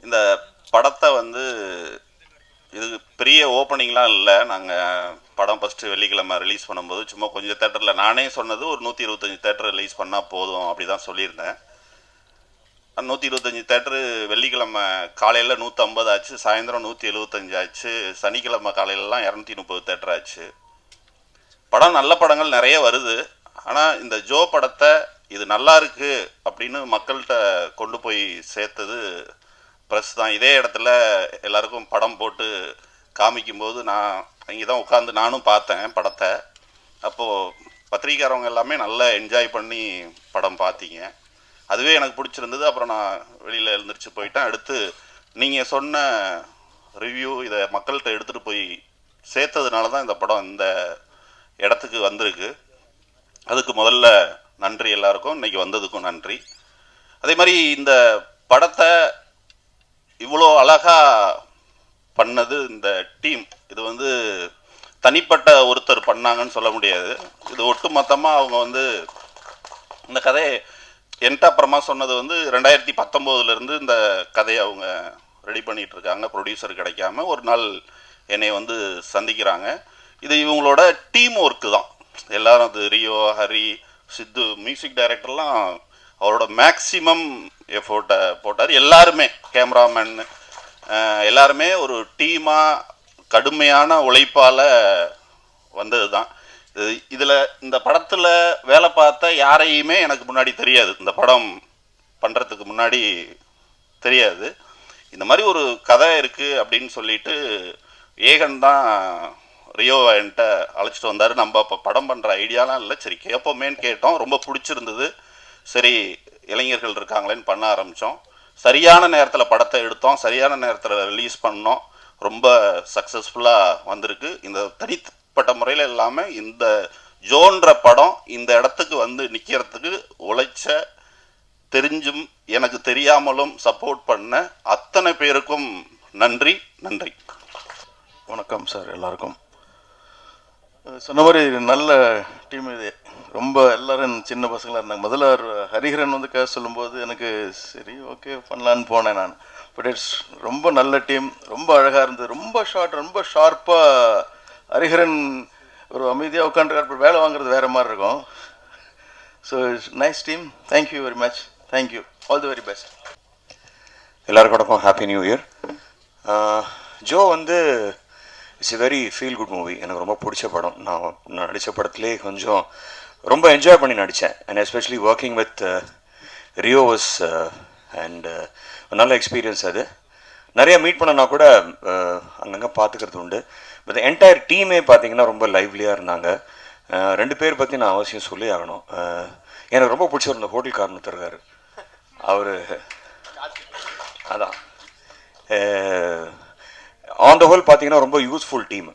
இந்த படத்தை வந்து இது பெரிய ஓப்பனிங்லாம் இல்லை. நாங்கள் படம் ஃபஸ்ட்டு வெள்ளிக்கிழமை ரிலீஸ் பண்ணும்போது சும்மா கொஞ்சம் தேட்டரில் நானே சொன்னது ஒரு 125 தேட்டர் ரிலீஸ் பண்ணால் போதும் அப்படி தான் சொல்லியிருந்தேன். 125 தேட்டரு வெள்ளிக்கிழமை காலையில் 150 ஆச்சு, சாயந்தரம் 175 ஆச்சு, சனிக்கிழமை காலையிலலாம் 230 தேட்டர் ஆச்சு. படம் நல்ல படங்கள் நிறைய வருது. ஆனால் இந்த ஜோ படத்தை இது நல்லா இருக்கு அப்படின்னு மக்கள்கிட்ட கொண்டு போய் சேர்த்தது ப்ரெஸ் தான். இதே இடத்துல எல்லாருக்கும் படம் போட்டு காமிக்கும்போது நான் இங்கே தான் உட்காந்து நானும் பார்த்தேன் படத்தை. அப்போது பத்திரிக்கையாரவங்க எல்லாமே நல்லா என்ஜாய் பண்ணி படம் பார்த்தீங்க. அதுவே எனக்கு பிடிச்சிருந்தது. அப்புறம் நான் வெளியில் எழுந்திரிச்சு போயிட்டேன். அடுத்து நீங்கள் சொன்ன ரிவ்யூ இதை மக்கள்கிட்ட எடுத்துகிட்டு போய் சேர்த்ததுனால தான் இந்த படம் இந்த இடத்துக்கு வந்திருக்கு. அதுக்கு முதல்ல நன்றி எல்லாருக்கும், இன்றைக்கி வந்ததுக்கும் நன்றி. அதே மாதிரி இந்த படத்தை இவ்வளோ அழகாக பண்ணது இந்த டீம். இது வந்து தனிப்பட்ட ஒருத்தர் பண்ணாங்கன்னு சொல்ல முடியாது. இது ஒட்டு மொத்தமாக அவங்க வந்து இந்த கதையை என்கிட்ட அப்புறமா சொன்னது வந்து 2019 இந்த கதையை அவங்க ரெடி பண்ணிகிட்டு இருக்காங்க. ப்ரொடியூசர் கிடைக்காம ஒரு நாள் என்னை வந்து சந்திக்கிறாங்க. இது இவங்களோட டீம் ஒர்க்கு தான். எல்லாரும் அது ரியோ, ஹரி, சித்து, மியூசிக் டைரக்டர்லாம் அவரோட மேக்சிமம் எஃபோர்ட்டை போட்டார். எல்லாருமே கேமராமேன் எல்லாருமே ஒரு டீமாக கடுமையான உழைப்பால் வந்தது தான். இதில் இந்த படத்தில் வேலை பார்த்த யாரையுமே எனக்கு முன்னாடி தெரியாது. இந்த படம் பண்ணுறதுக்கு முன்னாடி தெரியாது. இந்த மாதிரி ஒரு கதை இருக்குது அப்படின்னு சொல்லிட்டு ஏகன் தான் ரியோவை என்கிட்ட அழைச்சிட்டு வந்தார். நம்ம இப்போ படம் பண்ணுற ஐடியாலாம் இல்லை, சரி கேட்போமேன்னு கேட்டோம். ரொம்ப பிடிச்சிருந்தது. சரி இளைஞர்கள் இருக்காங்களேன்னு பண்ண ஆரம்பித்தோம். சரியான நேரத்தில் படத்தை எடுத்தோம், சரியான நேரத்தில் ரிலீஸ் பண்ணோம். ரொம்ப சக்ஸஸ்ஃபுல்லாக வந்திருக்கு. இந்த தனிப்பட்ட முறையில் இல்லாமல் இந்த ஜோன்ற படம் இந்த இடத்துக்கு வந்து நிற்கிறதுக்கு உழைச்ச, தெரிஞ்சும் எனக்கு தெரியாமலும் சப்போர்ட் பண்ண அத்தனை பேருக்கும் நன்றி. நன்றி. வணக்கம் சார். எல்லாருக்கும் சொன்ன மாதிரி நல்ல டீம். இது ரொம்ப எல்லாரும் சின்ன பசங்களாக இருந்தாங்க. முதல்ல ஹரிஹரன் வந்து கேஸ் சொல்லும்போது எனக்கு சரி ஓகே பண்ணலான்னு போனேன் நான். பட் இட்ஸ் ரொம்ப நல்ல டீம், ரொம்ப அழகாக இருந்தது, ரொம்ப ரொம்ப ஷார்ப்பாக. ஹரிஹரன் ஒரு அமைதியாக உட்காந்துருக்கார், வேலை வாங்குறது வேறு மாதிரி இருக்கும். So it's nice team. Thank you very much. Thank you. All the very best. எல்லாருக்கும் வணக்கம். Happy new year. ஜோ வந்து it's a very feel good movie. எனக்கு ரொம்ப பிடிச்ச படம். நான் நடித்த படத்துலேயே கொஞ்சம் ரொம்ப என்ஜாய் பண்ணி நடித்தேன். And especially working with Rio was and நல்ல எக்ஸ்பீரியன்ஸ். அது நிறைய மீட் பண்ணனா கூட அங்கங்கே பார்த்துக்கிறது உண்டு. பட் என்டையர் டீமே பார்த்தீங்கன்னா ரொம்ப லைவ்லியாக இருந்தாங்க. 2 பேர் பற்றி நான் அவசியம் சொல்லி ஆகணும். எனக்கு ரொம்ப பிடிச்சவர் இந்த ஹோட்டல் காரணம் இருக்கார். அவர் அதான் ஆன் த ஹோல் பார்த்தீங்கன்னா ரொம்ப யூஸ்ஃபுல் டீம்.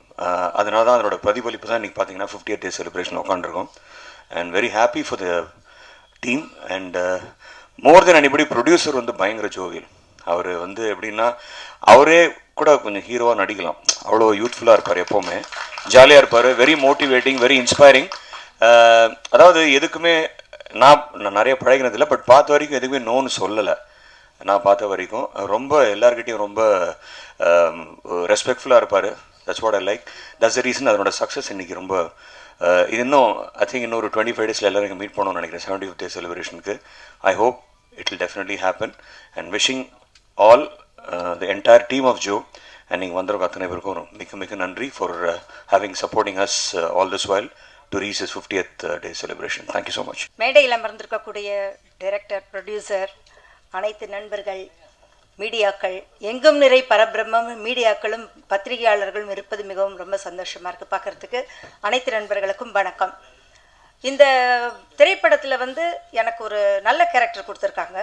அதனால தான் அதனோட பிரதிபலிப்பு தான் இன்றைக்கி பார்த்தீங்கன்னா 50th டே செலிப்ரேஷன் உட்காந்துருக்கோம். And very happy for the team. And more then anybody producer வந்து பயங்கர ஜோவியல். அவர் வந்து எப்படின்னா அவரே கூட கொஞ்சம் ஹீரோவாக நடிக்கலாம். அவ்வளோ யூத்ஃபுல்லாக இருப்பார், எப்போவுமே ஜாலியாக இருப்பார், வெரி மோட்டிவேட்டிங், வெரி இன்ஸ்பைரிங். அதாவது எதுக்குமே நான் நிறைய பழகினதில்லை, பட் பார்த்த வரைக்கும் எதுக்குமே நோன்னு சொல்லலை. நான் பார்த்த வரைக்கும் ரொம்ப எல்லாருக்கிட்டையும் ரொம்ப ரெஸ்பெக்ட்ஃபுல்லாக இருப்பார். That's what I like. That's the reason அதனோட சக்ஸஸ் இன்றைக்கி ரொம்ப இது இன்னும் ஐ திங்க் இன்னொரு 25 டேஸில் எல்லோரும் மீட் பண்ணணும்னு நினைக்கிறேன் 75th டே செலிப்ரேஷனுக்கு. I hope it will definitely happen. And wishing all the entire team of Joe and நீங்கள் வந்திருக்க அத்தனை பேருக்கும் மிக மிக நன்றி for having supporting us all this while to reach is 50th day celebration. Thank you so much. மேடையில் அமர்ந்திருக்கக்கூடிய டைரக்டர், ப்ரொடியூசர், அனைத்து நண்பர்கள், மீடியாக்கள், எங்கும் நிறை பரபிரம்மம் மீடியாக்களும் பத்திரிகையாளர்களும் இருப்பது மிகவும் ரொம்ப சந்தோஷமாக இருக்குது பார்க்குறதுக்கு. அனைத்து நண்பர்களுக்கும் வணக்கம். இந்த திரைப்படத்தில் வந்து எனக்கு ஒரு நல்ல கேரக்டர் கொடுத்துருக்காங்க.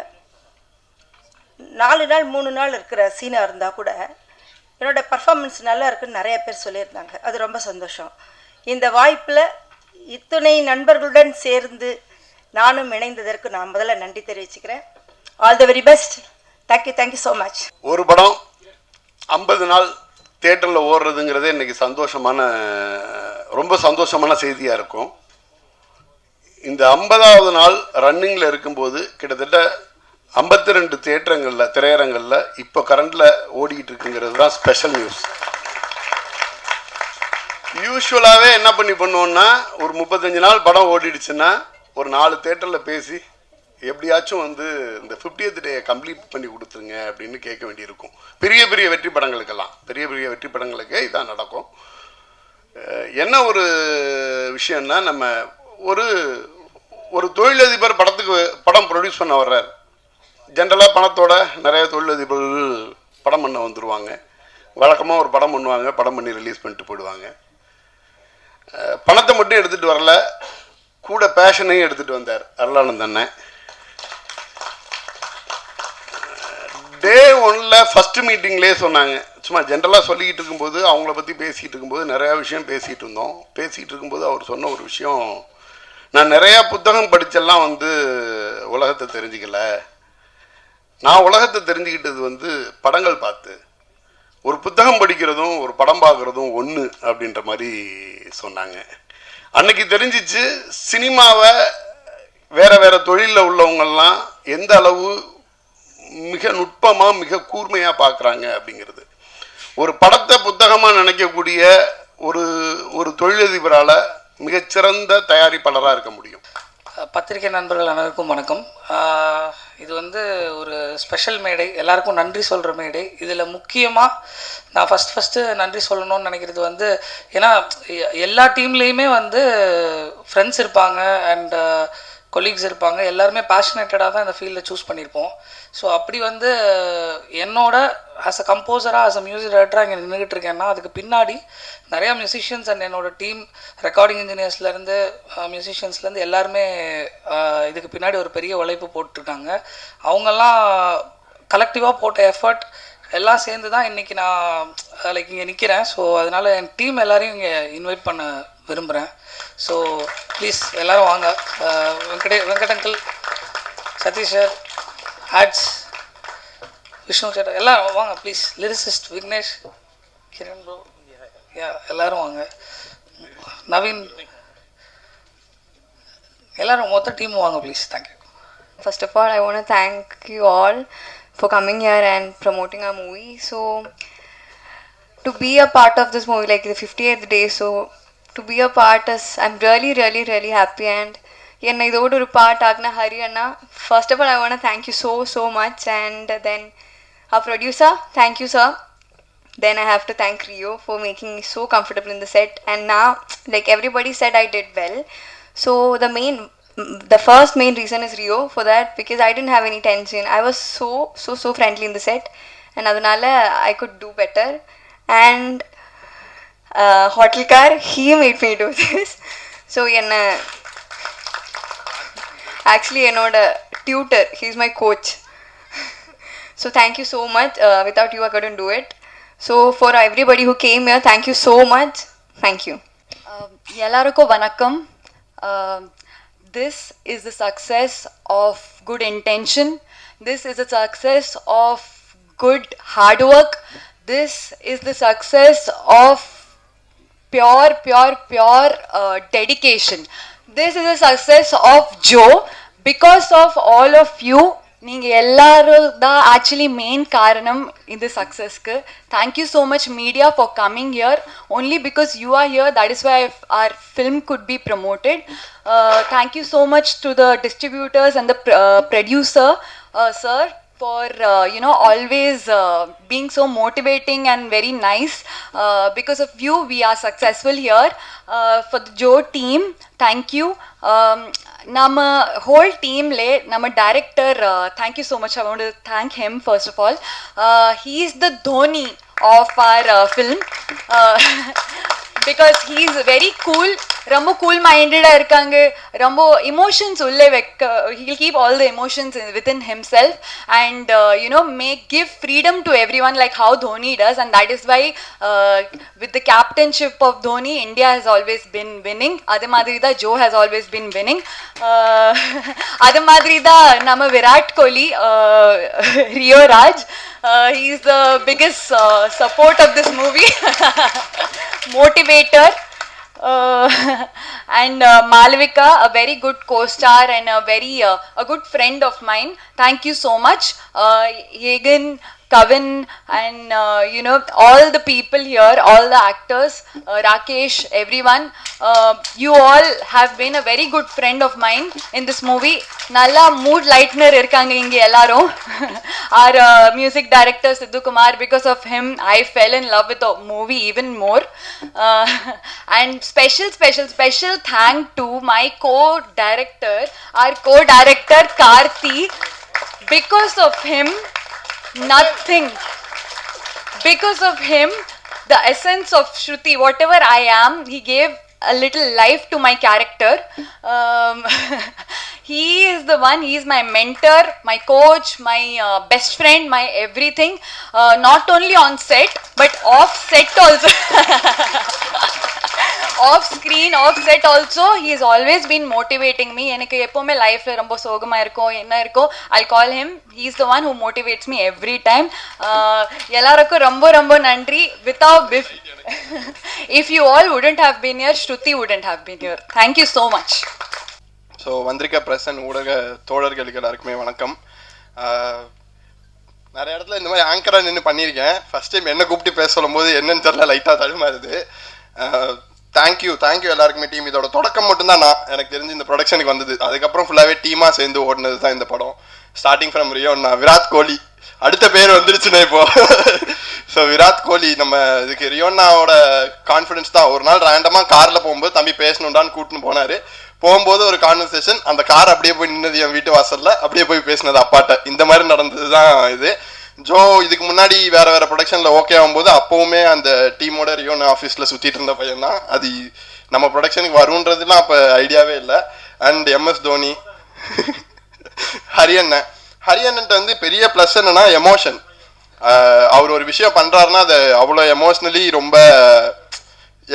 4 நாள் 3 நாள் இருக்கிற சீனாக இருந்தால் கூட என்னோடய பர்ஃபார்மன்ஸ் நல்லா இருக்குன்னு நிறைய பேர் சொல்லியிருந்தாங்க. அது ரொம்ப சந்தோஷம். இந்த வாய்ப்பில் இத்துணை நண்பர்களுடன் சேர்ந்து நானும் இணைந்ததற்கு நான் முதல்ல நன்றி தெரிவிச்சுக்கிறேன். All the very best. Thank you so much. ஒரு படம் 50 நாள் தியேட்டரில் ஓடுறதுங்கிறதே இன்றைக்கி ரொம்ப சந்தோஷமான செய்தியாக இருக்கும். இந்த 50வது நாள் ரன்னிங்கில் இருக்கும்போது கிட்டத்தட்ட 52 திரையரங்களில் இப்போ கரண்டில் ஓடிக்கிட்டு இருக்குங்கிறது தான் ஸ்பெஷல் நியூஸ். யூஸ்வலாகவே என்ன பண்ணுவோன்னா ஒரு 35 நாள் படம் ஓடிடுச்சுன்னா ஒரு 4 தியேட்டரில் பேசி எப்படியாச்சும் வந்து இந்த 50th டேயை கம்ப்ளீட் பண்ணி கொடுத்துருங்க அப்படின்னு கேட்க வேண்டியிருக்கும். பெரிய பெரிய வெற்றி படங்களுக்கே இதான் நடக்கும். என்ன ஒரு விஷயம்னா, நம்ம ஒரு தொழிலதிபர் படம் ப்ரொடியூஸ் பண்ண வர்றார். ஜென்ரலாக பணத்தோட நிறைய தொழிலதிபர்கள் படம் பண்ண வந்துடுவாங்க. வழக்கமாக ஒரு படம் பண்ணுவாங்க, படம் பண்ணி ரிலீஸ் பண்ணிட்டு போயிடுவாங்க. பணத்தை மட்டும் எடுத்துகிட்டு வரல, கூட பேஷனையும் எடுத்துகிட்டு வந்தார் அருளானந்த் அண்ணன். டே 1ல் ஃபஸ்ட்டு மீட்டிங்லேயே சொன்னாங்க. சும்மா ஜென்ரலாக சொல்லிக்கிட்டு இருக்கும்போது, அவங்கள பற்றி பேசிகிட்டு இருக்கும்போது நிறையா விஷயம் பேசிகிட்டு இருந்தோம். பேசிகிட்டு இருக்கும்போது அவர் சொன்ன ஒரு விஷயம், நான் நிறையா புத்தகம் படித்தெல்லாம் வந்து உலகத்தை தெரிஞ்சுக்கல, நான் உலகத்தை தெரிஞ்சுக்கிட்டது வந்து படங்கள் பார்த்து. ஒரு புத்தகம் படிக்கிறதும் ஒரு படம் பார்க்குறதும் ஒன்று அப்படின்ற மாதிரி சொன்னாங்க. அன்னைக்கு தெரிஞ்சிச்சு சினிமாவை வேறு தொழிலில் உள்ளவங்கள்லாம் எந்த அளவு மிக நுட்பமாக மிக கூர்மையாக பார்க்குறாங்க அப்படிங்கிறது. ஒரு படத்தை புத்தகமாக நினைக்கக்கூடிய ஒரு தொழிலதிபரால் மிகச்சிறந்த தயாரிப்பாளராக இருக்க முடியும். பத்திரிகை நண்பர்கள் அனைவருக்கும் வணக்கம். இது வந்து ஒரு ஸ்பெஷல் மேடை, எல்லாருக்கும் நன்றி சொல்கிற மேடை. இதில் முக்கியமாக நான் ஃபஸ்ட்டு நன்றி சொல்லணும்னு நினைக்கிறது வந்து, ஏன்னா எல்லா டீம்லேயுமே வந்து ஃப்ரெண்ட்ஸ் இருப்பாங்க அண்ட் கொலீக்ஸ் இருப்பாங்க. எல்லாருமே பேஷனேட்டடாக தான் இந்த ஃபீல்டில் சூஸ் பண்ணியிருப்போம். ஸோ அப்படி வந்து என்னோட ஆஸ் அ கம்போசராக ஆஸ் அ மியூசிக் டைரக்டராக இங்கே நின்றுக்கிட்டு இருக்கேன்னா, அதுக்கு பின்னாடி நிறையா மியூசிஷியன்ஸ் அண்ட் என்னோடய டீம், ரெக்கார்டிங் இன்ஜினியர்ஸ்லேருந்து மியூசிஷியன்ஸ்லேருந்து எல்லாருமே இதுக்கு பின்னாடி ஒரு பெரிய உழைப்பு போட்டிருக்காங்க. அவங்கெல்லாம் கலெக்டிவாக போட்ட எஃபர்ட் எல்லாம் சேர்ந்து தான் இன்றைக்கி நான் லைக் இங்கே நிற்கிறேன். ஸோ அதனால் என் டீம் எல்லோரையும் இங்கே இன்வைட் பண்ண விரும்புகிறேன். ஸோ ப்ளீஸ் எல்லோரும் வாங்க. வெங்கடங்கல், சதீஷ் சார், ஆட்ஸ், விஷ்ணு சார் எல்லோரும் வாங்க please. Lyricist Vignesh, Kiran bro, எல்லோரும் வாங்க. நவீன், எல்லோரும் மொத்த டீமும் வாங்க please. Thank you. First of all, I want to thank you all for coming here and promoting our movie. So, to be a part of this movie, like the 50th day, so to be a part is, I'm really happy. And yenna idodu oru part agna Hari anna, first of all I want to thank you so much. And then our producer, thank you sir. Then I have to thank Rio for making me so comfortable in the set. And now, like everybody said, I did well. So the first main reason is Rio for that, because I didn't have any tension. I was so friendly in the set, and adanala I could do better. And Hotelkar, he made me do this. So actually enoda tutor, he's my coach. So thank you so much. Without you I couldn't do it. So for everybody who came here, thank you so much. Thank you. Ellarukku vanakkam. This is the success of good intention. This is the success of good hard work. This is the success of pure dedication. This is the success of Joe. Because of all of you, நீங்க எல்லாரும் தான் actually main காரணம் இந்த சக்ஸஸ்க்கு. Thank you so much media for coming here. Only because you are here, that is why our film could be promoted. Thank you so much to the distributors and the producer sir for always being so motivating and very nice. Because of you we are successful here. For the Joe team, thank you. Nama whole team le nama director, thank you so much. I want to thank him first of all. He is the Dhoni of our film. Because he is very cool, ரொம்ப cool minded இருக்காங்க, ரொம்ப emotions உள்ளே வைக்க, he'll keep all the emotions within himself and give freedom to everyone like how Dhoni does. And that is why with the captainship of Dhoni, India has always been winning. அதே மாதிரி தான் Joe has always been winning. அதே மாதிரி தான் நம்ம Virat Kohli, Rio Raj, he is the biggest support of this movie. Motivator. And Malavika, a very good co-star and a good friend of mine. Thank you so much. Yegan, Kavin, and all the people here, all the actors, Rakesh, everyone, you all have been a very good friend of mine in this movie. Nalla mood lightener irukanga inge ellarum. Our music director Sidhu Kumar, because of him I fell in love with the movie even more. And special thank to my co-director, our co-director Karthi. Because of him, nothing. Because of him, the essence of Shruti, whatever I am, he gave a little life to my character. He is the one, he is my mentor, my coach, my best friend, my everything. Not only on set, but off set also. Off screen, off set also, he has always been motivating me. எனக்கு எப்பவுமே லைஃப்ல ரொம்ப சோகமா இருக்கும், என்ன இருக்கோ, I'll call him. He is the one who motivates me every time. எல்லாருக்கும் ரொம்ப நன்றி. Without if you all wouldn't have been here, Shruti wouldn't have been here. Thank you so much. So வந்திருக்க பிரசன் ஊடக தோழர்களுக்கு எல்லாருக்குமே வணக்கம். நிறைய இடத்துல இந்த மாதிரி ஆங்கராக நின்று பண்ணியிருக்கேன். ஃபர்ஸ்ட் டைம் என்ன கூப்பிட்டு பேச சொல்லும் போது என்னன்னு தெரியல, லைட்டாக தடுமாறுது. தேங்க்யூ எல்லாருக்குமே. டீம் இதோட தொடக்கம் மட்டும்தான் எனக்கு தெரிஞ்சு இந்த ப்ரொடக்ஷனுக்கு வந்தது. அதுக்கப்புறம் ஃபுல்லாகவே டீமாக சேர்ந்து ஓடினது தான் இந்த படம். ஸ்டார்டிங் ஃப்ரம் ரியோன்னா விராட் கோலி, அடுத்த பேர் வந்துருச்சுன்னா இப்போ. ஸோ விராட் கோலி, நம்ம இதுக்கு ரியோன்னாவோட கான்ஃபிடன்ஸ் தான். ஒரு நாள் ரேண்டமாக காரில் போகும்போது தம்பி பேசணுண்டான்னு கூட்டின்னு போனார். போகும்போது ஒரு கான்வர்சேஷன், அந்த கார் அப்படியே போய் நின்னது என் வீட்டு வாசலில், அப்படியே போய் பேசினது அப்பாட்ட. இந்த மாதிரி நடந்தது தான் இது. ஜோ இதுக்கு முன்னாடி வேற ப்ரொடக்ஷனில் ஓகே ஆகும்போது அப்போவுமே அந்த டீமோட ரியோன் ஆஃபீஸில் சுற்றிட்டு இருந்த பையன் தான். அது நம்ம ப்ரொடக்ஷனுக்கு வருன்றதுலாம் அப்போ ஐடியாவே இல்லை. அண்ட் MS தோனி, ஹரியண்ணன்ட்ட வந்து பெரிய ப்ளஸ் என்னன்னா எமோஷன். அவர் ஒரு விஷயம் பண்ணுறாருன்னா அதை அவ்வளோ எமோஷ்னலி ரொம்ப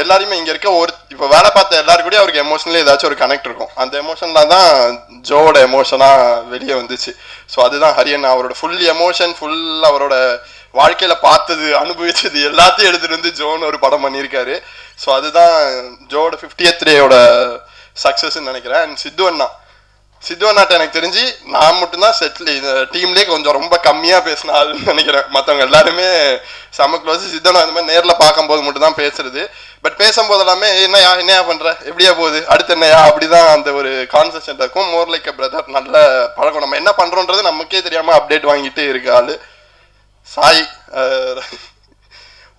எல்லாருமே இங்கே இருக்க இப்போ வேலை பார்த்த எல்லாரும் கூட அவருக்கு எமோஷனலி ஏதாச்சும் ஒரு கனெக்ட் இருக்கும். அந்த எமோஷனில் தான் ஜோவோட எமோஷனாக வெளியே வந்துச்சு. ஸோ அதுதான் ஹரியன். அவரோட ஃபுல் எமோஷன், ஃபுல் அவரோட வாழ்க்கையில் பார்த்தது, அனுபவிச்சது எல்லாத்தையும் எடுத்துகிட்டு வந்து ஜோன்னு ஒரு படம் பண்ணியிருக்காரு. ஸோ அதுதான் ஜோவோட 50th டேயோட சக்ஸஸ்ன்னு நினைக்கிறேன். அண்ட் சித்து அண்ணாட்ட எனக்கு தெரிஞ்சு நான் மட்டும்தான் செட்டில் இந்த டீம்லேயே கொஞ்சம் ரொம்ப கம்மியாக பேசின ஆளுன்னு நினைக்கிறேன். மற்றவங்க எல்லாருமே செம்ம க்ளோஸ். சித்து அண்ணா இந்த மாதிரி நேரில் பார்க்கும்போது மட்டும் தான் பேசுறது. பட் பேசும்போது எல்லாமே என்னையா பண்ணுற, எப்படியா போகுது, அடுத்து என்னையா, அப்படிதான் அந்த ஒரு கான்செப்ட் இருக்கும். மோர் லைக் அ பிரதர். நல்ல பழக்கம். நம்ம என்ன பண்ணுறோன்றது நமக்கே தெரியாமல் அப்டேட் வாங்கிட்டு இருக்க ஆள். சாய்,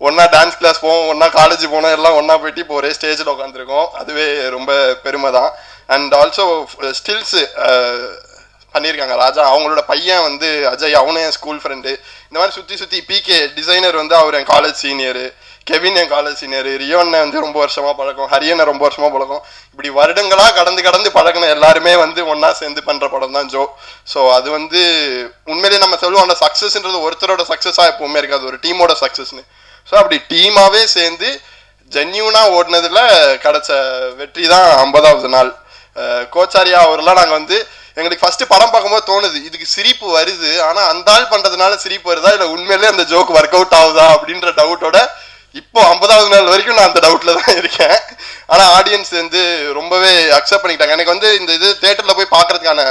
ஒன்றா டான்ஸ் கிளாஸ் போவோம், ஒன்றா காலேஜ் போனோம், எல்லாம் ஒன்றா போயிட்டு இப்போ ஒரே ஸ்டேஜில் உட்காந்துருக்கோம். அதுவே ரொம்ப பெருமை தான். அண்ட் ஆல்சோ ஸ்டில்ஸு பண்ணியிருக்காங்க ராஜா. அவங்களோட பையன் வந்து அஜய், அவனும் என் ஸ்கூல் ஃப்ரெண்டு. இந்த மாதிரி சுற்றி PK டிசைனர் வந்து அவர் என் காலேஜ் சீனியரு, கெவின் என் காலேஜ் சீனியரு, ரியோன்னு வந்து ரொம்ப வருஷமாக பழக்கம், ஹரியனை ரொம்ப வருஷமாக பழக்கம். இப்படி வருடங்களாக கடந்து பழகின எல்லாருமே வந்து ஒன்றா சேர்ந்து பண்ணுற படம் தான் ஜோ. ஸோ அது வந்து உண்மையிலேயே நம்ம சொல்லுவோம், அந்த சக்ஸஸ்ன்றது ஒருத்தரோட சக்ஸஸாக எப்பவுமே இருக்காது, ஒரு டீமோட சக்ஸஸ்ன்னு. ஸோ அப்படி டீமாகவே சேர்ந்து ஜென்யூனாக ஓடினதில் கிடைச்ச வெற்றி தான் 50வது நாள். கோச்சாரியா அவரெல்லாம் நாங்கள் வந்து எங்களுக்கு ஃபர்ஸ்ட் படம் பார்க்கும்போது தோணுது, இதுக்கு சிரிப்பு வருது, ஆனால் அந்த ஆள் பண்ணுறதுனால சிரிப்பு வருதா இல்லை உண்மையிலே அந்த ஜோக் ஒர்க் அவுட் ஆகுதா அப்படின்ற டவுட்டோட இப்போ 50வது நாள் வரைக்கும் நான் அந்த டவுட்டில் தான் இருக்கேன். ஆனால் ஆடியன்ஸ் வந்து ரொம்பவே அக்செப்ட் பண்ணிக்கிட்டாங்க. எனக்கு வந்து இந்த இது தேட்டரில் போய் பார்க்கறதுக்கான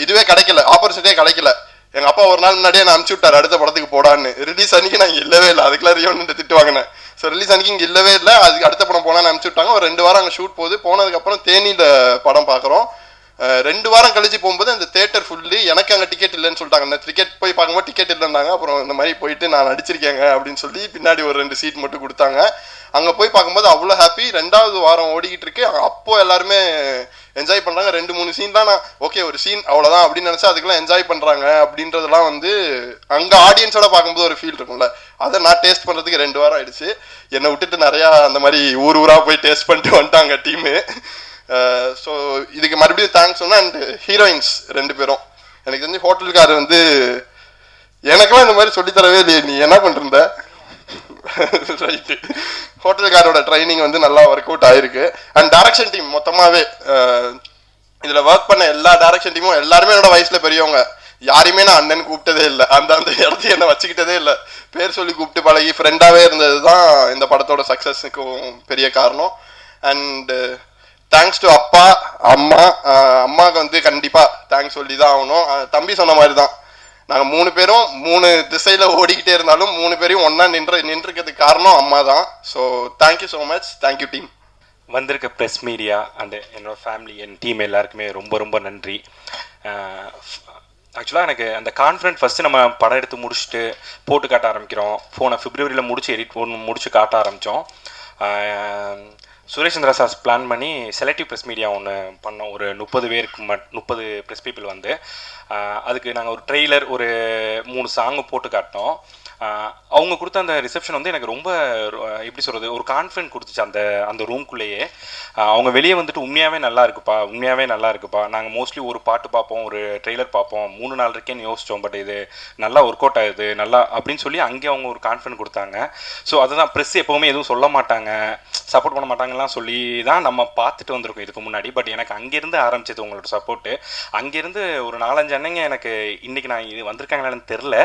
இதுவே கிடைக்கல, ஆப்பர்ச்சுனிட்டியே கிடைக்கல. எங்கள் அப்பா ஒரு நாள் முன்னாடியே நான் அனுப்பிச்சு விட்டார் அடுத்த படத்துக்கு போடான்னு. ரிலீஸ் அன்னைக்கு நான் இல்லவே இல்லை, அதுக்கெல்லாம் ரியோன்னு திட்டு வாங்கினேன். ஸோ ரிலீஸ் அன்னைக்கு இங்கே இல்லவே இல்லை, அதுக்கு அடுத்த படம் போனால் அனுப்பிச்சு விட்டாங்க. ஒரு 2 வாரம் அங்கே ஷூட் போகுது. போனதுக்கப்புறம் தேனியில் படம் பார்க்குறோம். 2 வாரம் கழிச்சு போகும்போது அந்த தேட்டர் ஃபுல்லு. எனக்கு அங்கே டிக்கெட் இல்லைன்னு சொல்லிட்டாங்க. நான் டிக்கெட் போய் பார்க்கும்போது டிக்கெட் இல்லைன்னாங்க. அப்புறம் இந்த மாதிரி போயிட்டு நான் நடிச்சிருக்கேங்க அப்படின்னு சொல்லி பின்னாடி ஒரு 2 சீட் மட்டும் கொடுத்தாங்க. அங்கே போய் பார்க்கும்போது அவ்வளோ ஹாப்பி. 2வது வாரம் ஓடிக்கிட்டு இருக்கு. அப்போது எல்லாருமே என்ஜாய் பண்ணுறாங்க. 2-3 சீன் தான் நான் ஓகே ஒரு சீன் அவ்வளோதான் அப்படின்னு நினச்சா அதுக்கெல்லாம் என்ஜாய் பண்ணுறாங்க அப்படின்றதெல்லாம் வந்து அங்கே ஆடியன்ஸோட பார்க்கும்போது ஒரு ஃபீல் இருக்கும்ல, அதை நான் டேஸ்ட் பண்ணுறதுக்கு 2 வாரம் ஆயிடுச்சு. என்னை விட்டுட்டு நிறையா அந்த மாதிரி ஊராக போய் டேஸ்ட் பண்ணிட்டு வந்துட்டாங்க டீமு. ஸோ இதுக்கு மறுபடியும் தேங்க்ஸ் சொன்னேன். அண்ட் ஹீரோயின்ஸ் 2 பேரும் எனக்கு தெரிஞ்சு ஹோட்டலுக்கார் வந்து எனக்கெல்லாம் இந்த மாதிரி சொல்லித்தரவே இல்லையே, நீ என்ன பண்ணிருந்த ரைட்டு. ஹோட்டல்காரோட ட்ரைனிங் வந்து நல்லா ஒர்க் அவுட் ஆயிருக்கு. அண்ட் டைரக்ஷன் டீம் மொத்தமாகவே இதில் ஒர்க் பண்ண எல்லா டைரக்ஷன் டீமும் எல்லாருமே என்னோட வயசில் பெரியவங்க. யாரையுமே நான் அண்ணன் கூப்பிட்டதே இல்லை, அந்த இடத்துக்கு என்னை வச்சுக்கிட்டதே இல்லை. பேர் சொல்லி கூப்பிட்டு பழகி ஃப்ரெண்டாகவே இருந்தது தான் இந்த படத்தோட சக்ஸஸுக்கும் பெரிய காரணம். அண்ட் தேங்க்ஸ் டு அப்பா அம்மா. அம்மாவுக்கு வந்து கண்டிப்பாக தேங்க்ஸ் சொல்லி தான் ஆகணும். தம்பி சொன்ன மாதிரி தான், நாங்கள் 3 பேரும் 3 திசையில் ஓடிக்கிட்டே இருந்தாலும் 3 பேரையும் ஒன்றா நின்றுக்கிறதுக்கு காரணம் அம்மா தான். So thank you so much. Thank you team. வந்திருக்க ப்ரெஸ் மீடியா அண்டு என்னோடய ஃபேமிலி, என் டீம் எல்லாருக்குமே ரொம்ப ரொம்ப நன்றி. ஆக்சுவலாக எனக்கு அந்த கான்ஃபிடென்ட் ஃபஸ்ட்டு நம்ம படம் எடுத்து முடிச்சுட்டு போட்டு காட்ட ஆரம்பிக்கிறோம். போன பிப்ரவரியில் முடிச்சு காட்ட ஆரம்பித்தோம். சுரேஷ் சந்திரா சார் பிளான் பண்ணி செலக்டிவ் ப்ரெஸ் மீடியா ஒன்று பண்ணோம். ஒரு 30 பேருக்கு 30 ப்ரெஸ் பீப்புள் வந்து அதுக்கு நாங்கள் ஒரு ட்ரெய்லர் ஒரு 3 சாங்கு போட்டு காட்டினோம். அவங்க கொடுத்த அந்த ரிசப்ஷன் வந்து எனக்கு ரொம்ப எப்படி சொல்கிறது, ஒரு கான்ஃபிடென்ட் கொடுத்துச்சு அந்த ரூம்குள்ளேயே. அவங்க வெளியே வந்துட்டு உண்மையாகவே நல்லா இருக்குப்பா. நாங்கள் மோஸ்ட்லி ஒரு பாட்டு பார்ப்போம், ஒரு ட்ரெய்லர் பார்ப்போம், 3 நாள் இருக்கேன்னு யோசித்தோம், பட் இது நல்லா ஒர்க் அவுட் ஆகுது நல்லா அப்படின்னு சொல்லி அங்கே அவங்க ஒரு கான்ஃபிடென்ட் கொடுத்தாங்க. ஸோ அதுதான் ப்ரெஸ் எப்போவுமே எதுவும் சொல்ல மாட்டாங்க, சப்போர்ட் பண்ண மாட்டாங்கலாம் சொல்லி தான் நம்ம பார்த்துட்டு வந்திருக்கோம் இதுக்கு முன்னாடி. பட் எனக்கு அங்கேருந்து ஆரம்பிச்சது உங்களோட சப்போர்ட்டு. அங்கேருந்து ஒரு 4-5 அண்ணங்க எனக்கு இன்றைக்கி நான் இது வந்திருக்காங்களான்னு தெரில,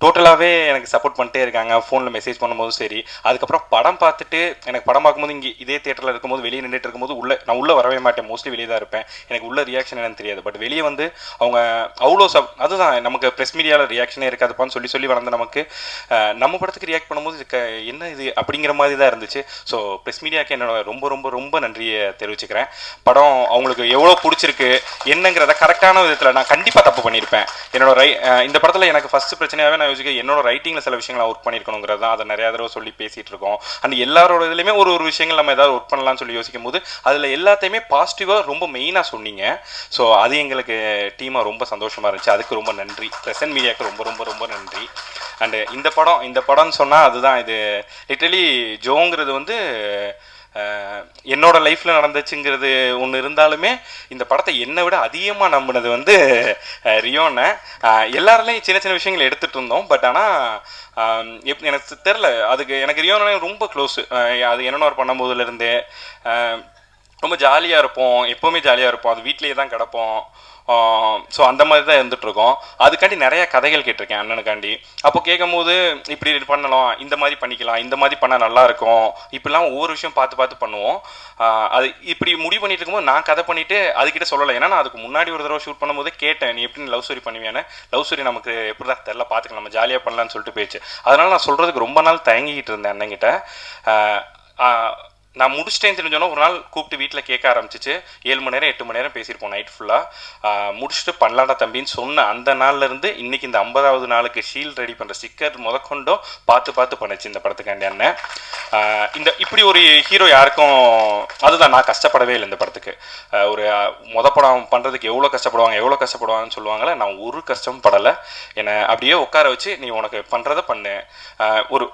டோட்டலாகவே எனக்கு சப்போர்ட் பண்ணிட்டே இருக்காங்க. ஃபோனில் மெசேஜ் பண்ணும்போதும் சரி. அதுக்கப்புறம் படம் பார்த்துட்டு எனக்கு படம் பார்க்கும்போது இங்கே இதே தேட்டரில் இருக்கும்போது வெளியே நின்றுட்டு இருக்கும்போது நான் உள்ளே வரவே மாட்டேன், மோஸ்ட்லி வெளியே தான் இருப்பேன். எனக்கு உள்ள ரியாக்ஷன் என்னன்னு தெரியாது. பட் வெளியே வந்து அவங்க அவ்வளோ அதுதான் நமக்கு ப்ரெஸ் மீடியாவில் ரியாக்ஷனே இருக்காதுப்பான்னு சொல்லி வளர்ந்து நமக்கு நம்ம படத்துக்கு ரியாக்ட் பண்ணும்போது என்ன இது அப்படிங்கிற மாதிரி தான் இருந்துச்சு. ஸோ ப்ரெஸ் மீடியாவுக்கு என்னோட ரொம்ப ரொம்ப ரொம்ப நன்றியை தெரிவிச்சுக்கிறேன். படம் அவங்களுக்கு எவ்வளோ பிடிச்சிருக்கு என்னங்கிறத கரெக்டான விதத்தில் நான் கண்டிப்பாக தப்பு பண்ணியிருப்பேன். என்னோட இந்த படத்தில் எனக்கு ஃபஸ்ட்டு பிரச்சனையாகவே என்னோட ரைட்டிங்ல சில விஷயங்களை ஒர்க் பண்ணிருக்கணுங்கிறது தான். அதை நிறைய தடவை சொல்லி பேசிட்டு இருக்கோம். அண்ட் எல்லாரோட இதுலையுமே ஒரு விஷயங்கள் நம்ம ஏதாவது ஒர்க் பண்ணலாம்னு சொல்லி யோசிக்கும் போது அதில் எல்லாத்தையுமே பாசிட்டிவாக ரொம்ப மெயினாக சொன்னீங்க. ஸோ அது எங்களுக்கு டீமாக ரொம்ப சந்தோஷமாக இருந்துச்சு. அதுக்கு ரொம்ப நன்றி. ப்ரெசன்ட் மீடியாவுக்கு ரொம்ப ரொம்ப ரொம்ப நன்றி. அண்டு இந்த படம்னு சொன்னால் அதுதான், இது லிட்டரலி ஜோங்கிறது வந்து என்னோட லைஃப்பில் நடந்துச்சுங்கிறது ஒன்று இருந்தாலுமே இந்த படத்தை என்னை விட அதிகமாக நம்பினது வந்து ரியோனை. எல்லாருலேயும் சின்ன சின்ன விஷயங்கள் எடுத்துகிட்டு இருந்தோம். பட் ஆனால் எனக்கு தெரில, அதுக்கு எனக்கு ரியோனை ரொம்ப க்ளோஸு. அது என்னென்ன பண்ணும்போதுலேருந்தே ரொம்ப ஜாலியாக இருப்போம், எப்போவுமே ஜாலியாக இருப்போம். அது வீட்லேயே தான் கிடப்போம். ஸோ அந்த மாதிரி தான் இருந்துகிட்ருக்கோம். அதுக்காண்டி நிறையா கதைகள் கேட்டிருக்கேன் அண்ணனுக்காண்டி. அப்போ கேட்கும் போது இப்படி பண்ணலாம், இந்த மாதிரி பண்ணிக்கலாம், இந்த மாதிரி பண்ணால் நல்லாயிருக்கும், இப்படிலாம் ஒவ்வொரு விஷயம் பார்த்து பண்ணுவோம். அது இப்படி முடிவு பண்ணிட்டு இருக்கும்போது நான் கதை பண்ணிவிட்டு அதுக்கிட்ட சொல்லலை. ஏன்னா நான் அதுக்கு முன்னாடி ஒரு தடவை ஷூட் பண்ணும்போது கேட்டேன், நீ எப்படி லவ் ஸ்டோரி பண்ணுவேன்னு. லவ் ஸ்டோரி நமக்கு எப்படி தான் தெரில, பார்த்துக்கலாம், நம்ம ஜாலியாக பண்ணலான்னு சொல்லிட்டு போயிடுச்சு. அதனால் நான் சொல்கிறதுக்கு ரொம்ப நாள் தயங்கிக்கிட்டு இருந்தேன் அண்ணங்கிட்ட. நான் முடிச்சிட்டேன்னு தெரிஞ்சோன்னா ஒரு நாள் கூப்பிட்டு வீட்டில் கேட்க ஆரம்பிச்சிச்சு. 7 மணி நேரம் 8 மணி நேரம் பேசியிருப்போம் நைட் ஃபுல்லாக. முடிச்சுட்டு பண்ணலாடா தம்பின்னு சொன்ன அந்த நாள்லேருந்து இன்றைக்கி இந்த 50வது நாளுக்கு ஷீல்ட் ரெடி பண்ணுற ஸ்டிக்கர் முதற்கொண்டோ பார்த்து பண்ணுச்சு இந்த படத்துக்காண்டி அண்ணன். இப்படி ஒரு ஹீரோ யாருக்கும், அதுதான் நான் கஷ்டப்படவே இல்லை இந்த படத்துக்கு. ஒரு படம் பண்ணுறதுக்கு எவ்வளோ கஷ்டப்படுவாங்கன்னு சொல்லுவாங்களே, நான் ஒரு கஷ்டமும் படலை. என்னை அப்படியே உட்கார வச்சு நீ உனக்கு பண்ணுறதை பண்ணு. ஒரு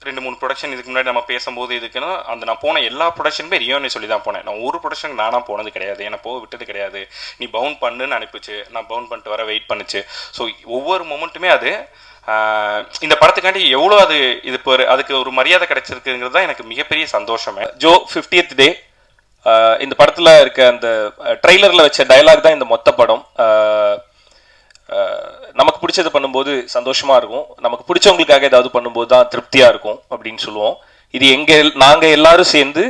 2-3 ப்ரொடக்ஷன் இதுக்கு முன்னாடி நம்ம பேசும்போது இதுக்குன்னா நான் போன எல்லா ப்ரொடக்ஷனுமே ரியோனே சொல்லி தான் போனேன். நான் ஒரு ப்ரொடக்ஷனுக்கு நானாக போனது கிடையாது, என்னை போக விட்டது கிடையாது. நீ பவுன் பண்ணுன்னு அனுப்பிச்சு, நான் பவுன் பண்ணிட்டு வர வெயிட் பண்ணிச்சு. ஸோ ஒவ்வொரு மொமெண்ட்டுமே அது இந்த படத்துக்காண்டி எவ்வளோ அது இது இப்போ அதுக்கு ஒரு மரியாதை கிடைச்சிருக்குங்கிறது தான் எனக்கு மிகப்பெரிய சந்தோஷமே. ஜோ 50th டே இந்த படத்தில் இருக்க அந்த ட்ரெய்லரில் வச்ச டயலாக் தான் இந்த மொத்த படம். நமக்கு பிடிச்சது பண்ணும்போது சந்தோஷமாக இருக்கும், நமக்கு பிடிச்சவங்களுக்காக ஏதாவது பண்ணும்போது தான் திருப்தியாக இருக்கும் அப்படின்னு சொல்லுவோம். இது நாங்கள் எல்லாரும் சேர்ந்து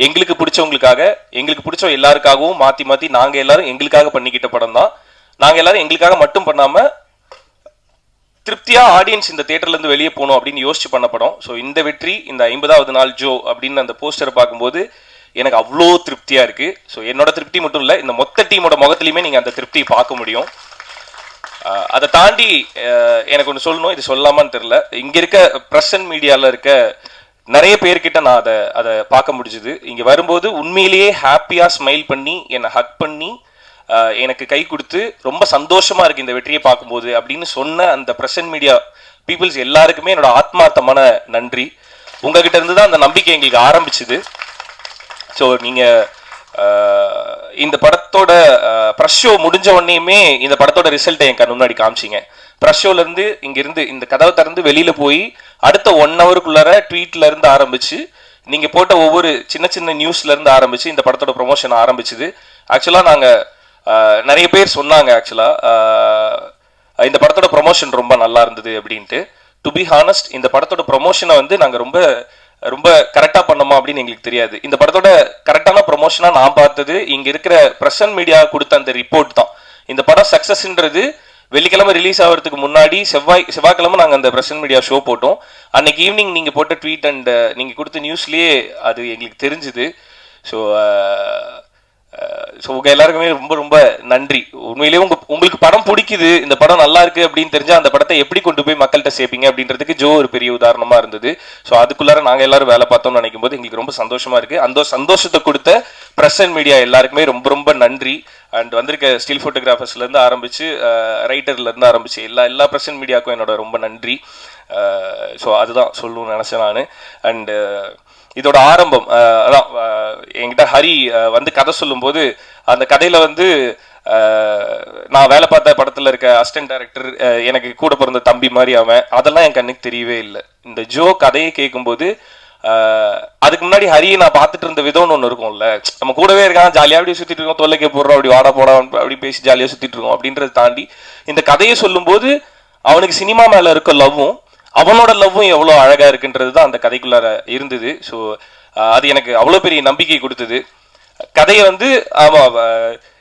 எங்களுக்கு பிடிச்சவங்களுக்காக, எங்களுக்கு பிடிச்ச எல்லாருக்காகவும் மாற்றி நாங்கள் எல்லாரும் எங்களுக்காக பண்ணிக்கிட்ட படம் தான். நாங்கள் எல்லாரும் எங்களுக்காக மட்டும் பண்ணாமல் திருப்தியாக ஆடியன்ஸ் இந்த தேட்டர்லேருந்து வெளியே போகணும் அப்படின்னு யோசிச்சு பண்ண படம். ஸோ இந்த வெற்றி, இந்த 50வது நாள் ஜோ அப்படின்னு அந்த போஸ்டரை பார்க்கும்போது எனக்கு அவ்வளோ திருப்தியாக இருக்குது. ஸோ என்னோட திருப்தி மட்டும் இல்லை, இந்த மொத்த டீமோட முகத்துலையுமே நீங்கள் அந்த திருப்தியை பார்க்க முடியும். அதை தாண்டி எனக்கு ஒன்று சொல்லணும், இது சொல்லாமான்னு தெரில. இங்கே இருக்க ப்ரெசன்ட் மீடியாவில் இருக்க நிறைய பேர்கிட்ட நான் அதை பார்க்க முடிஞ்சுது. இங்கே வரும்போது உண்மையிலேயே ஹாப்பியாக ஸ்மைல் பண்ணி என்னை ஹக் பண்ணி எனக்கு கை கொடுத்து ரொம்ப சந்தோஷமாக இருக்குது இந்த வெற்றியை பார்க்கும்போது அப்படின்னு சொன்ன அந்த ப்ரெசன்ட் மீடியா பீப்புள்ஸ் எல்லாருக்குமே என்னோட ஆத்மார்த்தமான நன்றி. உங்ககிட்ட இருந்து தான் அந்த நம்பிக்கை எங்களுக்கு ஆரம்பிச்சுது. ஸோ நீங்கள் இந்த படத்தோட ப்ரெஸ் ஷோ முடிஞ்ச உடனேயுமே இந்த படத்தோட ரிசல்ட்டை என் கண் முன்னாடி காமிச்சிங்க. ப்ரெஸ் ஷோலேருந்து இங்கேருந்து இந்த கதவை திறந்து வெளியில் போய் அடுத்த 1 ஹவருக்குள்ளார ட்வீட்லேருந்து ஆரம்பித்து நீங்கள் போட்ட ஒவ்வொரு சின்ன நியூஸ்லேருந்து ஆரம்பித்து இந்த படத்தோட ப்ரொமோஷன் ஆரம்பிச்சுது. ஆக்சுவலாக நாங்கள் நிறைய பேர் சொன்னாங்க ஆக்சுவலாக இந்த படத்தோட ப்ரொமோஷன் ரொம்ப நல்லா இருந்தது அப்படின்ட்டு. டு பி ஹானஸ்ட், இந்த படத்தோட ப்ரொமோஷனை வந்து நாங்கள் ரொம்ப ரொம்ப கரெக்டாக பண்ணோமா அப்படின்னு எங்களுக்கு தெரியாது. இந்த படத்தோட கரெக்டான ப்ரொமோஷனாக நான் பார்த்தது இங்கே இருக்கிற பிரசன்ட் மீடியா கொடுத்த அந்த ரிப்போர்ட் தான். இந்த படம் சக்ஸஸ்ன்றது வெள்ளிக்கிழமை ரிலீஸ் ஆகிறதுக்கு முன்னாடி செவ்வாய்க்கிழமை நாங்கள் அந்த பிரசன்ட் மீடியா ஷோ போட்டோம். அன்னைக்கு ஈவினிங் நீங்கள் போட்ட ட்வீட் அண்ட் நீங்கள் கொடுத்த நியூஸ்லேயே அது எங்களுக்கு தெரிஞ்சுது. ஸோ உங்கள் எல்லாருக்குமே ரொம்ப ரொம்ப நன்றி. உண்மையிலேயே உங்களுக்கு படம் பிடிக்குது, இந்த படம் நல்லா இருக்கு அப்படின்னு தெரிஞ்சால் அந்த படத்தை எப்படி கொண்டு போய் மக்கள்கிட்ட சேர்ப்பீங்க அப்படின்றதுக்கு ஜோ ஒரு பெரிய உதாரணமாக இருந்தது. ஸோ அதுக்குள்ளார நாங்கள் எல்லாரும் வேலை பார்த்தோம்னு நினைக்கும் போது எங்களுக்கு ரொம்ப சந்தோஷமாக இருக்குது. அந்த சந்தோஷத்தை கொடுத்த ப்ரெஸ் அண்ட் மீடியா எல்லாருக்குமே ரொம்ப ரொம்ப நன்றி. அண்ட் வந்திருக்க ஸ்டில் ஃபோட்டோகிராஃபர்ஸ்லேருந்து ஆரம்பித்து ரைட்டர்லேருந்து ஆரம்பித்து எல்லா ப்ரெஸ் அண்ட் மீடியாவுக்கும் என்னோட ரொம்ப நன்றி. ஸோ அதுதான் சொல்லணும்னு நினச்சேன் நான். அண்டு இதோட ஆரம்பம் அதான் என்கிட்ட ஹரி வந்து கதை சொல்லும்போது அந்த கதையில் வந்து நான் வேலை பார்த்த படத்தில் இருக்க அசிஸ்டன்ட் டைரக்டர் எனக்கு கூட பிறந்த தம்பி மாதிரி அவன், அதெல்லாம் என் கண்ணுக்கு தெரியவே இல்லை. இந்த ஜோ கதையை கேட்கும்போது அதுக்கு முன்னாடி ஹரியை நான் பார்த்துட்டு இருந்த விதம்னு ஒன்று இருக்கும்ல, நம்ம கூடவே இருக்கான், ஜாலியாக அப்படி சுற்றிட்டு இருக்கோம், தொல்லைக்கே போடுறோம், அப்படி வாடா போடா அப்படி பேசி ஜாலியாக சுற்றிட்டு இருக்கோம் அப்படின்றத தாண்டி இந்த கதையை சொல்லும்போது அவனுக்கு சினிமா மேலே இருக்க லவ்வும் அவனோட லவ்வும் எவ்வளோ அழகாக இருக்குன்றது தான் அந்த கதைக்குள்ளார இருந்தது. ஸோ அது எனக்கு அவ்வளோ பெரிய நம்பிக்கை கொடுத்தது. கதையை வந்து ஆமாம்,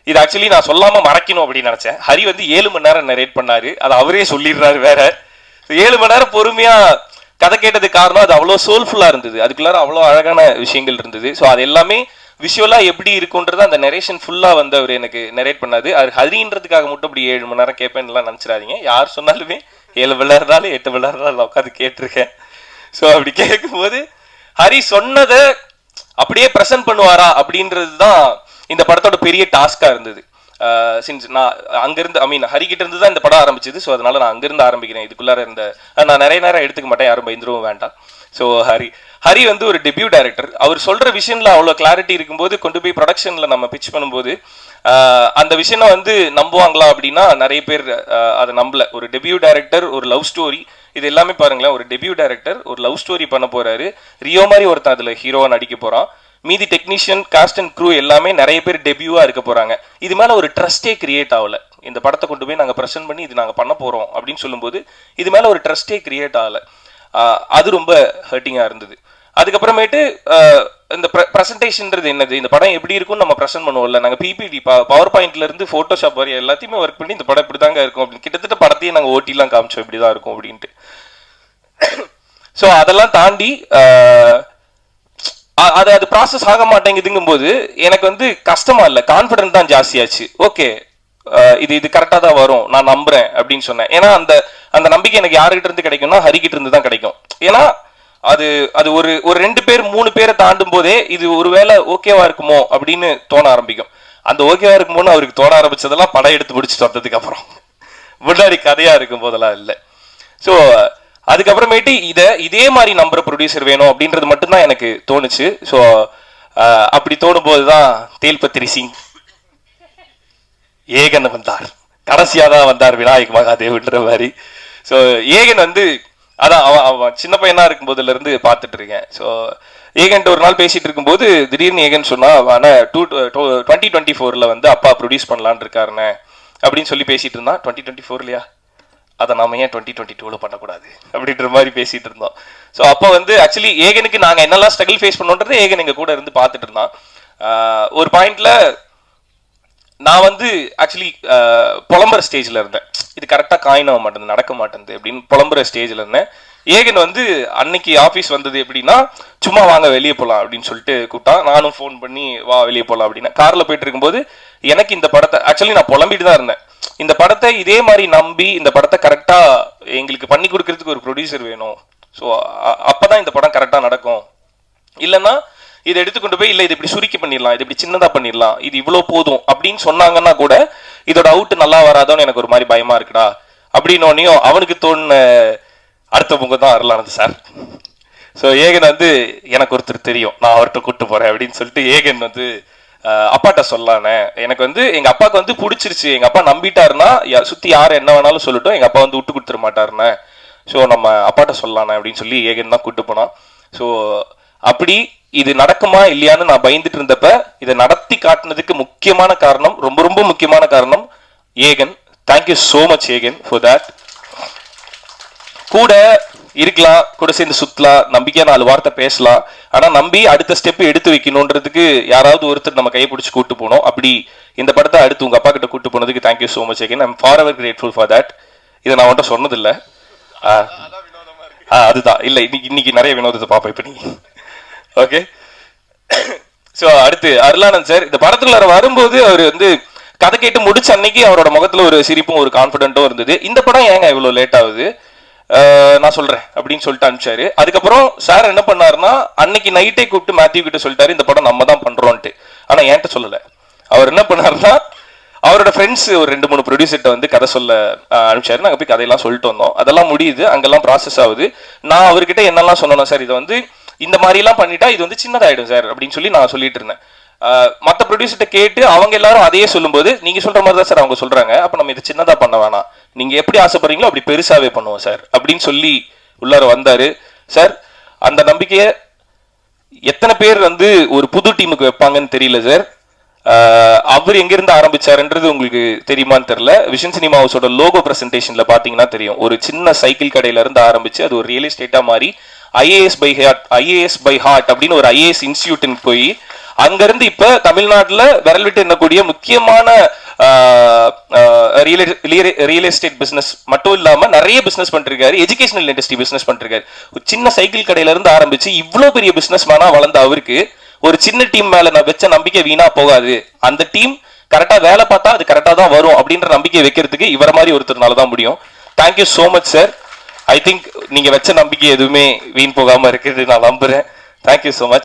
இது ஆக்சுவலி நான் சொல்லாமல் மறைக்கணும் அப்படின்னு நினச்சேன். ஹரி வந்து 7 மணி நேரம் நரேட் பண்ணார், அது அவரே சொல்லிடுறாரு வேற. 7 மணி நேரம் பொறுமையாக கதை கேட்டதுக்கு காரணம் அது அவ்வளோ சோல்ஃபுல்லாக இருந்தது, அதுக்குள்ளார அவ்வளோ அழகான விஷயங்கள் இருந்தது. ஸோ அது எல்லாமே விஷுவலாக எப்படி இருக்குன்றது அந்த நரேஷன் ஃபுல்லாக வந்து அவர் எனக்கு நரேட் பண்ணாது. அது ஹரின்றதுக்காக மட்டும் அப்படி 7 மணி நேரம் கேட்பேன்லாம் நினச்சிடாதீங்க. யார் சொன்னாலுமே 7 மணி நேரம்னாலும் 8 மணி நேரம் உட்காந்து கேட்டிருக்கேன். ஸோ அப்படி கேட்கும்போது ஹரி சொன்னதை அப்படியே ப்ரெசென்ட் பண்ணுவாரா அப்படின்றது தான் இந்த படத்தோட பெரிய டாஸ்காக இருந்தது. சின்ஸ் நான் அங்கேருந்து ஹரிக்கிட்ட இருந்து தான் இந்த படம் ஆரம்பிச்சது. ஸோ அதனால நான் அங்கேருந்து ஆரம்பிக்கிறேன். இதுக்குள்ளார நான் நிறைய நேரம் எடுத்துக்க மாட்டேன், யாரும் பயந்துருவும் வேண்டாம். ஸோ ஹரி வந்து ஒரு டெபியூ டைரக்டர். அவர் சொல்கிற விஷயம்ல அவ்வளோ கிளாரிட்டி இருக்கும்போது கொண்டு போய் ப்ரொடக்ஷனில் நம்ம பிச் பண்ணும்போது அந்த விஷயம் வந்து நம்புவாங்களா அப்படின்னா நிறைய பேர் அதை நம்பல. ஒரு டெபியூ டைரக்டர், ஒரு லவ் ஸ்டோரி, இது எல்லாமே பாருங்களேன். ஒரு டெபியூ டைரக்டர் ஒரு லவ் ஸ்டோரி பண்ண போறாரு, ரியோ மாதிரி ஒருத்தன் அதில் ஹீரோவாக நடிக்க போகிறான். மீதி டெக்னீஷியன், காஸ்ட் அண்ட் க்ரூ எல்லாமே நிறைய பேர் டெபியூவாக இருக்க போகிறாங்க. இது மேலே ஒரு ட்ரஸ்டே கிரியேட் ஆகலை. இந்த படத்தை கொண்டு போய் நாங்கள் ப்ரெசென்ட் பண்ணி இது நாங்கள் பண்ண போகிறோம் அப்படின்னு சொல்லும்போது இது மேலே ஒரு ட்ரஸ்டே கிரியேட் ஆகலை. அது ரொம்ப ஹர்ட்டிங்காக இருந்தது. அதுக்கப்புறமேட்டு இந்த ப்ரெசன்டேஷன்றது என்னது, இந்த படம் எப்படி இருக்கும்னு நம்ம ப்ரெசென்ட் பண்ணுவோம்ல, நாங்கள் பிபிடி பவர் பாயிண்ட்லேருந்து ஃபோட்டோஷாப் வரையும் எல்லாத்தையுமே ஒர்க் பண்ணி இந்த படம் இப்படி தாங்க இருக்கும் அப்படின்னு கிட்டத்தட்ட படத்தையும் நாங்கள் ஓட்டிலாம் காமிச்சோம் இப்படி தான் இருக்கும் அப்படின்ட்டு. ஸோ அதெல்லாம் தாண்டி அது ப்ராசஸ் ஆக மாட்டேங்குதுங்கும் போது எனக்கு வந்து கஷ்டமா இல்லை, கான்ஃபிடென்ட் தான் ஜாஸ்தியாச்சு. ஓகே, இது கரெக்டாக தான் வரும், நான் நம்புறேன் அப்படின்னு சொன்னேன். ஏன்னா அந்த நம்பிக்கை எனக்கு யாருக்கிட்ட இருந்து கிடைக்கும்னா ஹரிக்கிட்ட இருந்து தான் கிடைக்கும். ஏன்னா அது ஒரு 2 பேர் 3 பேரை தாண்டும் போதே இது ஒருவேளை ஓகேவா இருக்குமோ அப்படின்னு தோண ஆரம்பிக்கும். அந்த ஓகேவா இருக்குமோன்னு அவருக்கு தோண ஆரம்பிச்சதெல்லாம் படம் எடுத்து முடிச்சுட்டு வந்ததுக்கு அப்புறம், முன்னாடி கதையா இருக்கும் போதெல்லாம் இல்லை. ஸோ அதுக்கப்புறமேட்டு இதே மாதிரி நம்புற ப்ரொடியூசர் வேணும் அப்படின்றது மட்டும்தான் எனக்கு தோணுச்சு. ஸோ அப்படி தோணும் போதுதான் தேல்பத்திரி சிங் ஏகன் வந்தார், கடைசியாக தான் வந்தார் விநாயக் மகாதேவ்ன்ற மாதிரி. ஸோ ஏகன் வந்து அதான் அவன் சின்ன பையனா இருக்கும் போதுல இருந்து பார்த்துட்டு இருக்கேன். ஸோ ஏகன்ட்டு ஒரு நாள் பேசிட்டு இருக்கும்போது திடீர்னு ஏகன் சொன்னா, ஆனால் 2024 வந்து அப்பா ப்ரொடியூஸ் பண்ணலான்னு இருக்காருண்ணே அப்படின்னு சொல்லி பேசிட்டு இருந்தான். 2024 அதை நாம ஏன் 2022 பண்ணக்கூடாது அப்படின்ற மாதிரி பேசிட்டு இருந்தோம். ஸோ அப்போ வந்து ஆக்சுவலி ஏகனுக்கு நாங்கள் என்னெல்லாம் ஸ்ட்ரகிள் ஃபேஸ் பண்ணோன்றது ஏகன் எங்க கூட இருந்து பார்த்துட்டு இருந்தான். ஒரு பாயிண்ட்ல நான் வந்து ஆக்சுவலி புலம்புற ஸ்டேஜில் இருந்தேன், இது கரெக்டாக காயின் ஆக மாட்டேங்குது, நடக்க மாட்டேங்குது அப்படின்னு புலம்புற ஸ்டேஜில் இருந்தேன். ஏகன் வந்து அன்னைக்கு ஆஃபீஸ் வந்தது எப்படின்னா, சும்மா வாங்க வெளியே போகலாம் அப்படின்னு சொல்லிட்டு கூப்பிட்டான். நானும் ஃபோன் பண்ணி வா வெளியே போகலாம் அப்படின்னா காரில் போயிட்டு இருக்கும்போது எனக்கு இந்த படத்தை ஆக்சுவலி நான் புலம்பிட்டு தான் இருந்தேன். இந்த படத்தை இதே மாதிரி நம்பி இந்த படத்தை கரெக்டாக எங்களுக்கு பண்ணி கொடுக்கறதுக்கு ஒரு ப்ரொடியூசர் வேணும். ஸோ அப்போ தான் இந்த படம் கரெக்டாக நடக்கும். இல்லைன்னா இதை எடுத்துக்கொண்டு போய் இல்லை இது இப்படி சுருக்கி பண்ணிடலாம், இது இப்படி சின்னதாக பண்ணிடலாம், இது இவ்வளோ போதும் அப்படின்னு சொன்னாங்கன்னா கூட இதோட அவுட் நல்லா வராதோன்னு எனக்கு ஒரு மாதிரி பயமா இருக்குடா அப்படின்னோடனையும் அவனுக்கு தோணுன அடுத்த முகம் தான் அருளானது சார். ஸோ ஏகன் வந்து எனக்கு ஒருத்தர் தெரியும், நான் அவர்கிட்ட கூப்பிட்டு போறேன் அப்படின்னு சொல்லிட்டு ஏகன் வந்து அப்பாட்ட சொல்லானே, எனக்கு வந்து எங்க அப்பாவுக்கு வந்து பிடிச்சிருச்சு, எங்க அப்பா நம்பிட்டாருன்னா சுத்தி யார் என்ன வேணாலும் சொல்லட்டும், எங்க அப்பா வந்து விட்டு கொடுத்துட மாட்டாருண்ணே, ஸோ நம்ம அப்பாட்ட சொல்லானே அப்படின்னு சொல்லி ஏகன் தான் கூப்பிட்டு போனான். ஸோ அப்படி இது நடக்குமா இல்லையான்னு நான் பயந்துட்டு இருந்தப்ப இதை நடத்தி காட்டினதுக்கு முக்கியமான காரணம், ரொம்ப ரொம்ப முக்கியமான காரணம் Eagan. Thank you so much Eagan for that. கூட இருக்கலாம், கூட சேர்ந்து சுத்தலாம், நம்பிக்கையா 4 வார்த்தை பேசலாம். ஆனா நம்பி அடுத்த ஸ்டெப் எடுத்து வைக்கணுன்றதுக்கு யாராவது ஒருத்தர் நம்ம கையை பிடிச்சி கூட்டு போனோம். அப்படி இந்த படத்தை அடுத்து உங்க அப்பா கிட்ட கூட்டு போனதுக்கு thank you so much again. I'm for ever grateful for that. இதை நான் வந்துட்டு சொன்னதில்லை. அதுதான் இல்லை, இன்னைக்கு நிறைய வினோதத்தை பார்ப்பேன் இப்போ நீங்க. ஓகே, ஸோ அடுத்து அருளானந்த் சார் இந்த படத்துக்குள்ள வரும்போது அவர் வந்து கதை கேட்டு முடிச்ச அன்னைக்கு அவரோட முகத்துல ஒரு சிரிப்பும் ஒரு கான்ஃபிடென்ட்டும் இருந்தது. இந்த படம் ஏங்க இவ்வளோ லேட் ஆகுது, நான் சொல்றேன் அப்படின்னு சொல்லிட்டு அனுப்பிச்சாரு. அதுக்கப்புறம் சார் என்ன பண்ணாருன்னா அன்னைக்கு நைட்டே கூப்பிட்டு மேத்யூ கிட்ட சொல்லிட்டாரு இந்த படம் நம்ம தான் பண்றோம்ட்டு. ஆனா என்கிட்ட சொல்லலை. அவர் என்ன பண்ணாருன்னா அவரோட ஃப்ரெண்ட்ஸ் ஒரு 2-3 ப்ரொடியூசர்கிட்ட வந்து கதை சொல்ல அனுப்பிச்சாரு. நாங்கள் போய் கதையெல்லாம் சொல்லிட்டு வந்தோம். அதெல்லாம் முடியுது, அங்கெல்லாம் ப்ராசஸ் ஆகுது. நான் அவர்கிட்ட என்னெல்லாம் சொன்னேன் சார், இதை வந்து இந்த மாதிரிலாம் பண்ணிட்டா இது வந்து சின்னதாயிடும் சார் அப்படின்னு சொல்லி நான் சொல்லிட்டு இருந்தேன். மற்ற ப்ரொடியூசர்கிட்ட கேட்டு அவங்க எல்லாரும் அதையே சொல்லும்போது நீங்க சொல்ற மாதிரி தான் சார் அவங்க சொல்றாங்க, அப்ப நம்ம இதை சின்னதா பண்ண வேணாம், நீங்க எப்படி ஆசைப்படுறீங்களோ அப்படி பெருசாவே பண்ணுவோம் சார் அப்படின்னு சொல்லி உள்ளார வந்தாரு. சார் அந்த நம்பிக்கையை எத்தனை பேர் வந்து ஒரு புது டீமுக்கு வைப்பாங்கன்னு தெரியல சார். அவர் எங்கிருந்து ஆரம்பிச்சாருன்றது உங்களுக்கு தெரியுமான்னு தெரியல. விஷன் சினிமா ஹவுஸோட லோகோ பிரசன்டேஷன்ல பாத்தீங்கன்னா தெரியும், ஒரு சின்ன சைக்கிள் கடையில இருந்து ஆரம்பிச்சு அது ஒரு ரியல் எஸ்டேட்டா மாறி ஐஏஎஸ் பை ஹார்ட் அப்படின்னு ஒரு ஐஏஎஸ் இன்ஸ்டிடியூட்டுக்கு போய் அங்கிருந்து இப்ப தமிழ்நாட்டுல விரல் விட்டு எண்ணக்கூடிய முக்கியமான ரியல் எஸ்டேட் பிசினஸ் மட்டும் இல்லாம நிறைய பிசினஸ் பண்ணிருக்காரு, எஜுகேஷனல் இண்டஸ்ட்ரி பிசினஸ் பண்ணிருக்காரு. ஒரு சின்ன சைக்கிள் கடையில இருந்து ஆரம்பிச்சு இவ்வளவு பெரிய பிசினஸ் மேனா வளர்ந்த அவருக்கு ஒரு சின்ன டீம் மேல நான் வச்ச நம்பிக்கை வீணா போகாது, அந்த டீம் கரெக்டா வேலை பார்த்தா அது கரெக்டா தான் வரும் அப்படின்ற நம்பிக்கை வைக்கிறதுக்கு இவர மாதிரி ஒருத்தர்னால தான் முடியும். Thank you so much sir. I think நீங்க வச்ச நம்பிக்கை எதுவுமே வீண் போகாம இருக்குது நான் நம்புறேன். Thank you so much.